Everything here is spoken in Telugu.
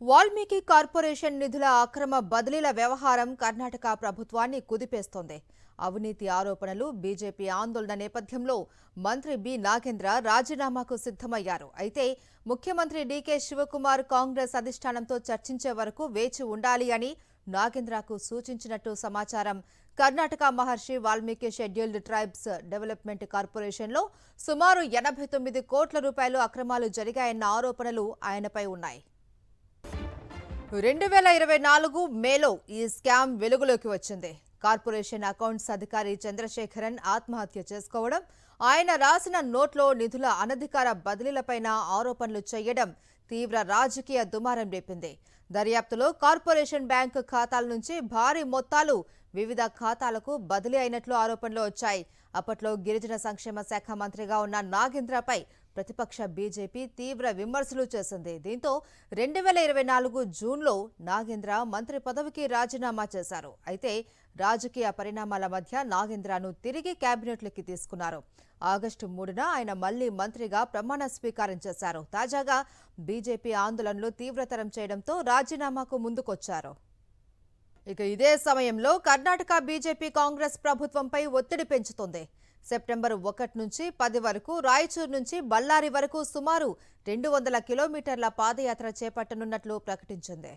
వాల్మీకి కార్పొరేషన్ నిధుల అక్రమ బదిలీల వ్యవహారం కర్ణాటక ప్రభుత్వాన్ని కుదిపేస్తోంది. అవినీతి ఆరోపణలు, బీజేపీ ఆందోళన నేపథ్యంలో మంత్రి బి నాగేంద్ర రాజీనామాకు సిద్ధమయ్యారు. అయితే ముఖ్యమంత్రి డీకే శివకుమార్ కాంగ్రెస్ అధిష్టానంతో చర్చించే వరకు వేచి ఉండాలి అని నాగేంద్రకు సూచించినట్టు సమాచారం. కర్ణాటక మహర్షి వాల్మీకి షెడ్యూల్డ్ ట్రైబ్స్ డెవలప్మెంట్ కార్పొరేషన్లో సుమారు 89 కోట్ల రూపాయలు అక్రమాలు జరిగాయన్న ఆరోపణలు ఆయనపై ఉన్నాయి. 2024 మేలో ఈ స్కామ్ వెలుగులోకి వచ్చింది. కార్పొరేషన్ అకౌంట్స్ అధికారి చంద్రశేఖరన్ ఆత్మహత్య చేసుకోవడం, ఆయన రాసిన నోట్లో నిధుల అనధికార బదిలీలపైన ఆరోపణలు చేయడం తీవ్ర రాజకీయ దుమారం రేపింది. దర్యాప్తులో కార్పొరేషన్ బ్యాంకు ఖాతాల నుంచి భారీ మొత్తాలు వివిధ ఖాతాలకు బదిలీ అయినట్లు ఆరోపణలు వచ్చాయి. అప్పట్లో గిరిజన సంక్షేమ శాఖ మంత్రిగా ఉన్న నాగేంద్రపై ప్రతిపక్ష బీజేపీ తీవ్ర విమర్శలు చేసింది. దీంతో 2024 జూన్లో నాగేంద్ర మంత్రి పదవికి రాజీనామా చేశారు. అయితే రాజకీయ పరిణామాల మధ్య నాగేంద్రను తిరిగి కేబినెట్లోకి తీసుకున్నారు. ఆగస్టు 3న ఆయన మళ్లీ మంత్రిగా ప్రమాణ స్వీకారం చేశారు. తాజాగా బీజేపీ ఆందోళనలు తీవ్రతరం చేయడంతో రాజీనామాకు ముందుకొచ్చారు. ఇక ఇదే సమయంలో కర్ణాటక బీజేపీ కాంగ్రెస్ ప్రభుత్వంపై ఒత్తిడి పెంచుతోంది. సెప్టెంబర్ 1 నుంచి 10 వరకు రాయచూరు నుంచి బళ్ళారి వరకు సుమారు 200 కిలోమీటర్ల పాదయాత్ర చేపట్టనున్నట్లు ప్రకటించింది.